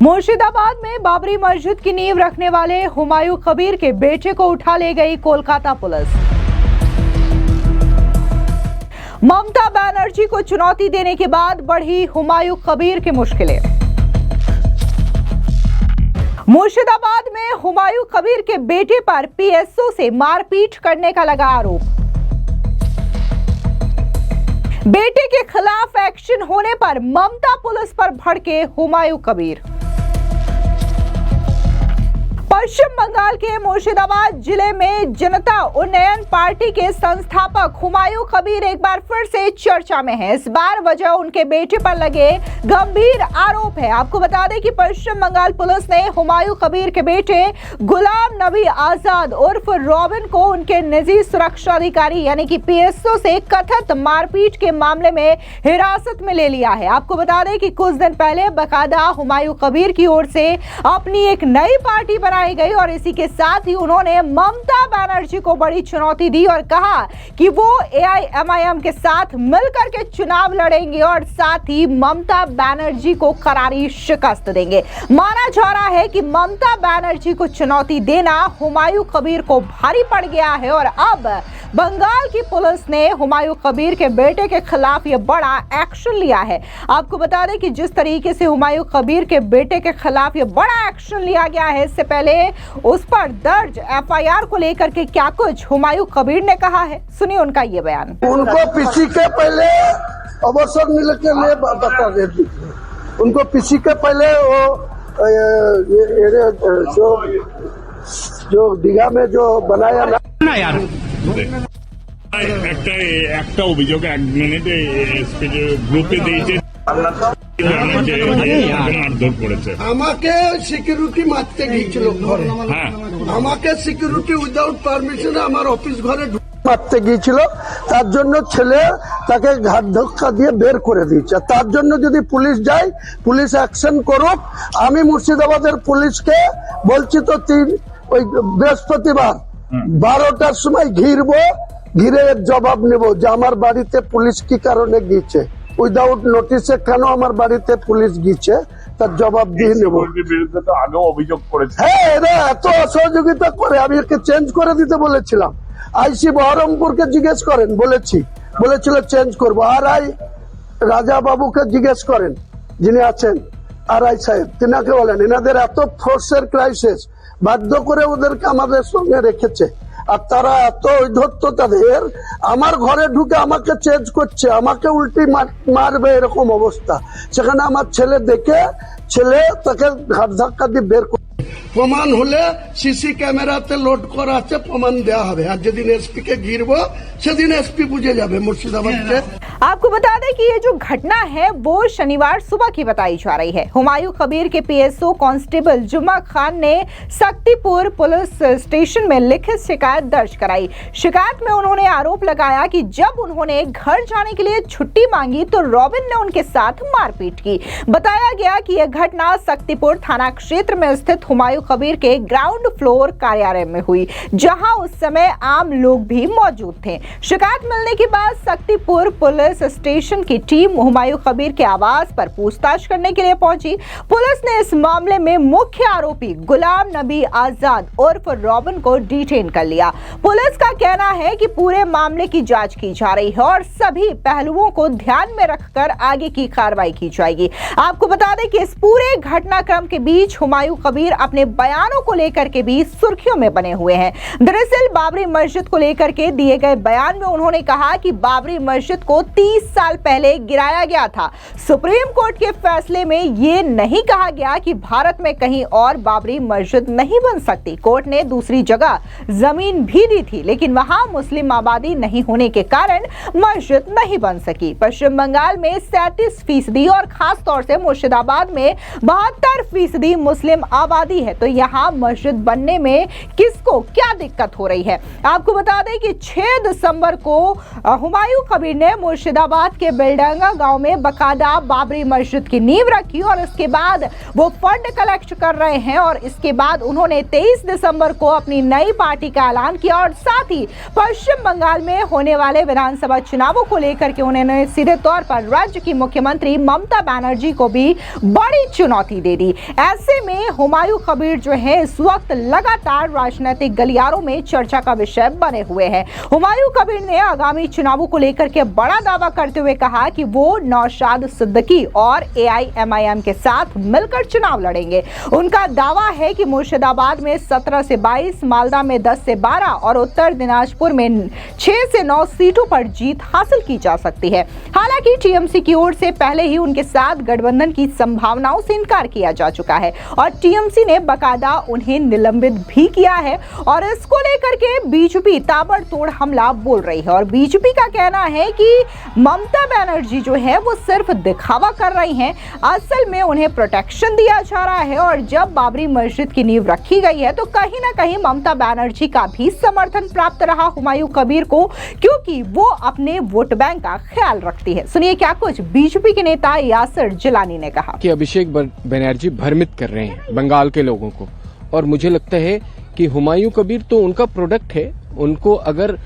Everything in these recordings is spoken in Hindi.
मुर्शिदाबाद में बाबरी मस्जिद की नींव रखने वाले हुमायूं कबीर के बेटे को उठा ले गई कोलकाता पुलिस। ममता बनर्जी को चुनौती देने के बाद बढ़ी हुमायूं कबीर की मुश्किलें। मुर्शिदाबाद में हुमायूं कबीर के बेटे पर पीएसओ से मारपीट करने का लगा आरोप। बेटे के खिलाफ एक्शन होने पर ममता पुलिस पर भड़के हुमायूं कबीर। पश्चिम बंगाल के मुर्शिदाबाद जिले में जनता उन्नयन पार्टी के संस्थापक हुमायूं कबीर एक बार फिर से चर्चा में हैं। इस बार वजह उनके बेटे पर लगे गंभीर आरोप है। आपको बता दें कि पश्चिम बंगाल पुलिस ने हुमायूं कबीर के बेटे गुलाम नबी आजाद उर्फ रॉबिन को उनके निजी सुरक्षा अधिकारी यानी कि पीएसओ से कथित मारपीट के मामले में हिरासत में ले लिया है। आपको बता दें कि कुछ दिन पहले बकायदा हुमायूं कबीर की ओर से अपनी एक नई पार्टी बनाई गई और इसी के साथ ही उन्होंने ममता बनर्जी को बड़ी चुनौती दी और कहा कि वो एआईएमआईएम के साथ मिलकर के चुनाव लड़ेंगे और साथ ही ममता बनर्जी को करारी शिकस्त देंगे। माना जा रहा है कि ममता बनर्जी को चुनौती देना हुमायूं कबीर को भारी पड़ गया है और अब बंगाल की पुलिस ने हुमायूं कबीर के बेटे के खिलाफ यह बड़ा एक्शन लिया है। आपको बता दें कि जिस तरीके से हुमायूं कबीर के बेटे के खिलाफ यह बड़ा एक्शन लिया गया है, इससे पहले उस पर दर्ज एफआईआर को लेकर के क्या कुछ हुमायूं कबीर ने कहा है, सुनिए उनका ये बयान। उनको पीसी के पहले अवसर मिलने के लिए बता देती थी। उनको पीसी के पहले वो जो दीघा में जो बनाया ना यार একটা অভিযোগ এক মিনিটে গ্রুপে দিয়েছে মারধর করেছে আমাকে সিকিউরিটি মারতে গিয়েছিল ঘরে। আমাকে সিকিউরিটি উইদাউট পারমিশনে আমার অফিস ঘরে মারতে গিয়েছিল। তার জন্য ছেলে তাকে ঘাট ধাক্কা দিয়ে বের করে দিয়েছে। তার জন্য যদি পুলিশ যায়, পুলিশ অ্যাকশন করুক। আমি মুর্শিদাবাদের পুলিশকে বলছি তো ওই বৃহস্পতিবার 12টার সময় ঘিরবো, ঘিরে জবাব নেব যে আমার বাড়িতে পুলিশ কি কারণে গিয়েছে, উইদাউট নোটিসে কেন আমার বাড়িতে পুলিশ গিয়েছে তার জবাব দিয়ে নেব। বিরুদ্ধে তো আগেও অভিযোগ করেছে। হ্যাঁ, এরা এত অসহযোগিতা করে। আমি একে চেঞ্জ করে দিতে বলেছিলাম। আইসি বহরমপুরকে জিজ্ঞেস করেন, বলেছিল চেঞ্জ করবো। আর রাজা বাবুকে জিজ্ঞেস করেন, যিনি আছেন আরআই সাহেব, তিনাকে বলেন এনাদের এত ফোর্সের ক্রাইসিস, বাধ্য করে ওদেরকে আমাদের সঙ্গে রেখেছে। আর তারা এত ঔদ্ধত্য তাদের, আমার ঘরে ঢুকে আমাকে চেঞ্জ করছে, আমাকে উল্টি মারবে এরকম অবস্থা। সেখানে আমার ছেলে দেখে তাকে ঘাট ধাক্কা দিয়ে বের করে। প্রমাণ হলে সিসি ক্যামেরাতে লোড করা আছে, প্রমাণ দেওয়া হবে। আর যেদিন এসপি কে ঘিরবো সেদিন এসপি বুঝে যাবে मुर्शिदाबाद के। आपको बता दें कि ये जो घटना है वो शनिवार सुबह की बताई जा रही है। हुमायूं कबीर के पीएसओ कांस्टेबल जुम्मा खान ने शक्तिपुर पुलिस स्टेशन में लिखित शिकायत दर्ज कराई। शिकायत में उन्होंने आरोप लगाया कि जब उन्होंने घर जाने के लिए छुट्टी मांगी तो रॉबिन ने उनके साथ मारपीट की। बताया गया कि यह घटना शक्तिपुर थाना क्षेत्र में स्थित हुमायूं कबीर के ग्राउंड फ्लोर कार्यालय में हुई, जहां उस समय आम लोग भी मौजूद थे। शिकायत मिलने के बाद शक्तिपुर पुलिस स्टेशन की टीम हुमायूं कबीर के आवास पर पूछताछ करने के लिए पहुंची। पुलिस ने इस मामले में मुख्य आरोपी गुलाम नबी आजाद उर्फ रॉबिन को डिटेन कर लिया। पुलिस का कहना है कि पूरे मामले की जांच की जा रही है और सभी पहलुओं को ध्यान में रखकर आगे की कार्रवाई की जाएगी। आपको बता दें कि इस पूरे घटनाक्रम के बीच हुमायूं कबीर अपने बयानों को लेकर के भी सुर्खियों में बने हुए हैं। दरअसल बाबरी मस्जिद को लेकर के दिए गए बयान में उन्होंने कहा कि बाबरी मस्जिद को 30 साल पहले गिराया गया था। सुप्रीम कोर्ट के फैसले में ये नहीं कहा गया कि भारत में कहीं और बाबरी मस्जिद नहीं बन सकती। कोर्ट ने दूसरी जगह जमीन भी दी थी, लेकिन वहां मुस्लिम आबादी नहीं होने के कारण मस्जिद नहीं बन सकी। पश्चिम बंगाल में 37% और खास तौर से मुर्शिदाबाद में 72% मुस्लिम आबादी है, तो यहाँ मस्जिद बनने में किसको क्या दिक्कत हो रही है। आपको बता दें कि 6 दिसंबर को हुमायूं कबीर ने मुर्शिदाबाद के बेलडंगा गांव में बकायदा बाबरी मस्जिद की नींव रखी और इसके बाद वो फंड कलेक्ट कर रहे हैं और इसके बाद उन्होंने 23 दिसंबर को अपनी नई पार्टी का ऐलान किया और साथ ही पश्चिम बंगाल में होने वाले विधानसभा चुनावों को लेकर के उन्होंने सीधे तौर पर राज्य की मुख्यमंत्री ममता बनर्जी को भी बड़ी चुनौती दे दी। ऐसे में हुमायूं कबीर जो है इस वक्त लगातार राजनीतिक गलियारों में चर्चा का विषय बने हुए हैं। हुमायूं कबीर ने आगामी चुनावों को लेकर के बड़ा दावा करते हुए कहा कि वो नौशाद सिद्दीकी और AIMIM के साथ मिलकर चुनाव लड़ेंगे। उनका दावा है कि मुर्शिदाबाद में 17 से 22, मालदा में 10 से 12 और उत्तर दिनाजपुर में 6 से 9 सीटों पर जीत हासिल की जा सकती है। हालांकि TMC की ओर से पहले ही उनके साथ गठबंधन की संभावनाओं से इनकार किया जा चुका है और TMC ने बकायदा उन्हें निलंबित भी किया है और इसको लेकर के बीजेपी ताबड़तोड़ हमला बोल रही है और बीजेपी का कहना है कि ममता बनर्जी जो है वो सिर्फ दिखावा कर रही हैं, असल में उन्हें प्रोटेक्शन दिया जा रहा है और जब बाबरी मस्जिद की नींव रखी गई है तो कहीं ना कहीं ममता बनर्जी का भी समर्थन प्राप्त रहा हुमायूं कबीर को, क्योंकि वो अपने वोट बैंक का ख्याल रखती है। सुनिए क्या कुछ बीजेपी के नेता यासिर जिलानी ने कहा कि अभिषेक बनर्जी भ्रमित कर रहे हैं बंगाल के लोगों को और मुझे लगता है कि हुमायूं कबीर तो उनका प्रोडक्ट है। उनको अगर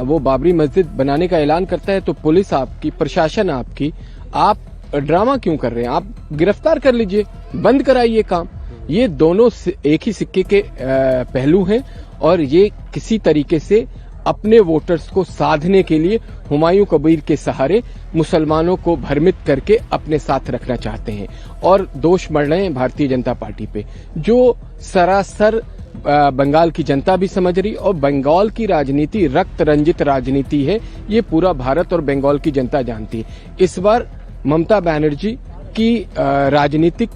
वो बाबरी मस्जिद बनाने का ऐलान करता है तो पुलिस आपकी, प्रशासन आपकी, आप ड्रामा क्यों कर रहे हैं? आप गिरफ्तार कर लीजिए, बंद कराइए काम। ये दोनों एक ही सिक्के के पहलू हैं और ये किसी तरीके से अपने वोटर्स को साधने के लिए हुमायूं कबीर के सहारे मुसलमानों को भ्रमित करके अपने साथ रखना चाहते हैं और दोष मढ़ रहे हैं भारतीय जनता पार्टी पे, जो सरासर बंगाल की जनता भी समझ रही और बंगाल की राजनीति रक्त रंजित राजनीति है, ये पूरा भारत और बंगाल की जनता जानती है। इस बार ममता बनर्जी की राजनीतिक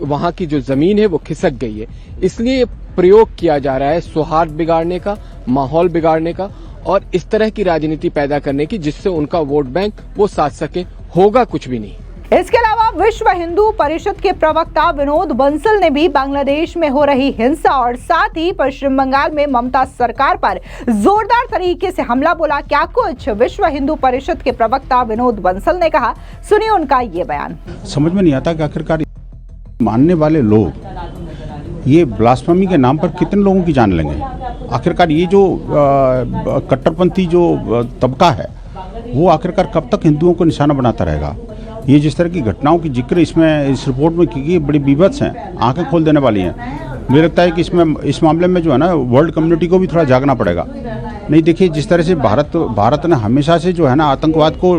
वहां की जो जमीन है वो खिसक गई है, इसलिए प्रयोग किया जा रहा है सौहार्द बिगाड़ने का, माहौल बिगाड़ने का और इस तरह की राजनीति पैदा करने की जिससे उनका वोट बैंक वो साध सके। होगा कुछ भी नहीं। इसके अलावा विश्व हिंदू परिषद के प्रवक्ता विनोद बंसल ने भी बांग्लादेश में हो रही हिंसा और साथ ही पश्चिम बंगाल में ममता सरकार पर जोरदार तरीके से हमला बोला। क्या कुछ विश्व हिंदू परिषद के प्रवक्ता विनोद बंसल ने कहा, सुनिए उनका ये बयान। समझ में नहीं आता कि आखिरकार मानने वाले लोग ये ब्लास्फेमी के नाम पर कितने लोगों की जान लेंगे। आखिरकार ये जो कट्टरपंथी जो तबका है वो आखिरकार कब तक हिंदुओं को निशाना बनाता रहेगा। ये जिस तरह की घटनाओं की जिक्र इसमें इस रिपोर्ट में की गई बड़ी बीभत्स हैं, आंखें खोल देने वाली हैं। मुझे लगता है कि इस मामले में जो है ना वर्ल्ड कम्युनिटी को भी थोड़ा जागना पड़ेगा। नहीं देखिए, जिस तरह से भारत ने हमेशा से जो है ना आतंकवाद को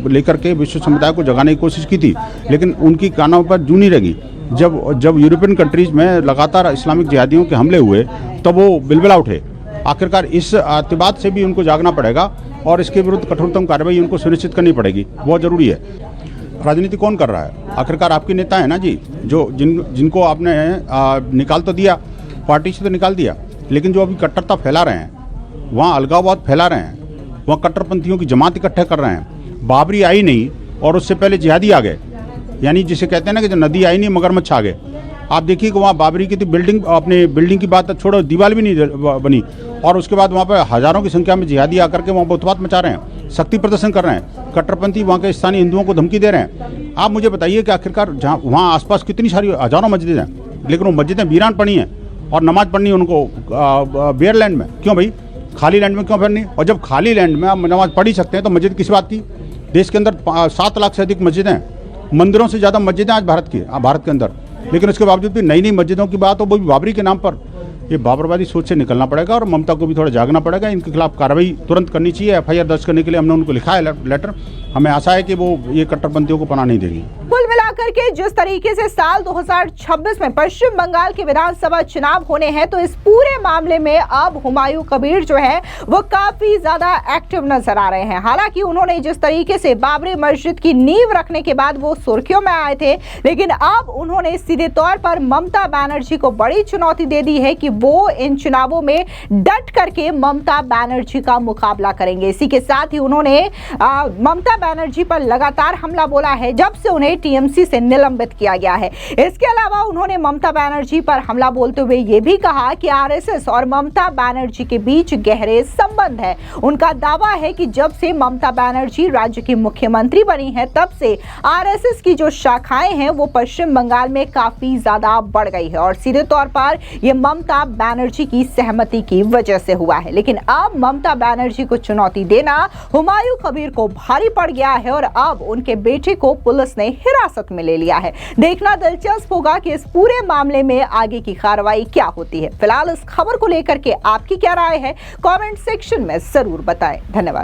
लेकर के विश्व समुदाय को जगाने की कोशिश की थी, लेकिन उनकी कानों पर जू नहीं लगी। जब यूरोपियन कंट्रीज में लगातार इस्लामिक जिहादियों के हमले हुए तब वो बिलबिला उठे। आखिरकार इस अतिबाद से भी उनको जागना पड़ेगा और इसके विरुद्ध कठोरतम कार्रवाई उनको सुनिश्चित करनी पड़ेगी, बहुत जरूरी है। राजनीति कौन कर रहा है? आखिरकार आपके नेता है ना जी, जो जिनको आपने निकाल तो दिया, पार्टी से तो निकाल दिया, लेकिन जो अभी कट्टरता फैला रहे हैं, वहाँ अलगाववाद फैला रहे हैं, वहाँ कट्टरपंथियों की जमात इकट्ठे कर रहे हैं। बाबरी आई नहीं और उससे पहले जिहादी आ गए, यानी जिसे कहते हैं ना कि जो नदी आई नहीं मगरमच्छ आ गए। आप देखिए कि वहाँ बाबरी की तो बिल्डिंग की बात छोड़ो, दीवार भी नहीं बनी और उसके बाद वहाँ पर हजारों की संख्या में जिहादी आकर के वहाँ बहुतवाद मचा रहे हैं, शक्ति प्रदर्शन कर रहे हैं, कट्टरपंथी वहाँ के स्थानीय हिंदुओं को धमकी दे रहे हैं। आप मुझे बताइए कि आखिरकार जहाँ वहाँ आसपास कितनी सारी हजारों मस्जिदें हैं, लेकिन वो मस्जिदें वीरान पड़ी हैं और नमाज पढ़नी है उनको बेयर लैंड में। क्यों भाई, खाली लैंड में क्यों पढ़नी? और जब खाली लैंड में आप नमाज पढ़ ही सकते हैं तो मस्जिद किस बात की? देश के अंदर 7 लाख से अधिक मस्जिदें हैं, मंदिरों से ज़्यादा मस्जिदें आज भारत के अंदर, लेकिन उसके बावजूद भी नई बाबरी की बात हो, वो भी बाबरी के नाम पर। ये बाबरवादी सोच से निकलना पड़ेगा और ममता को भी थोड़ा जागना पड़ेगा। इनके खिलाफ कार्रवाई तुरंत करनी चाहिए। FIR दर्ज करने के लिए हमने उनको लिखा है लेटर। हमें आशा है कि वो ये कट्टरपंथियों को पनाह नहीं देगी। कुल मिलाकर के जिस तरीके से साल 2026 में पश्चिम बंगाल के विधानसभा चुनाव होने हैं, तो इस पूरे मामले में अब हुमायूं कबीर जो है वो काफी ज्यादा एक्टिव नजर आ रहे हैं। हालांकि उन्होंने जिस तरीके से बाबरी मस्जिद की नींव रखने के बाद वो सुर्खियों में आए थे, लेकिन अब उन्होंने सीधे तौर पर ममता बनर्जी को बड़ी चुनौती दे दी है कि वो इन चुनावों में डट करके ममता बनर्जी का मुकाबला करेंगे। इसी के साथ ही उन्होंने ममता बनर्जी पर लगातार हमला बोला है जब से उन्हें TMC से निलंबित किया गया है। इसके अलावा उन्होंने ममता बनर्जी पर हमला बोलते हुए ये भी कहा कि आरएसएस और ममता बनर्जी के बीच गहरे संबंध है। उनका दावा है कि जब से ममता बनर्जी राज्य की मुख्यमंत्री बनी है तब से आरएसएस की जो शाखाएं हैं वो पश्चिम बंगाल में काफी ज्यादा बढ़ गई है और सीधे तौर पर यह ममता बनर्जी की सहमति की वजह से हुआ है। लेकिन अब ममता बनर्जी को चुनौती देना हुमायूं कबीर को भारी पड़ गया है और अब उनके बेटे को पुलिस ने हिरासत में ले लिया है। देखना दिलचस्प होगा कि इस पूरे मामले में आगे की कार्रवाई क्या होती है। फिलहाल इस खबर को लेकर के आपकी क्या राय है, कमेंट सेक्शन में जरूर बताएं। धन्यवाद।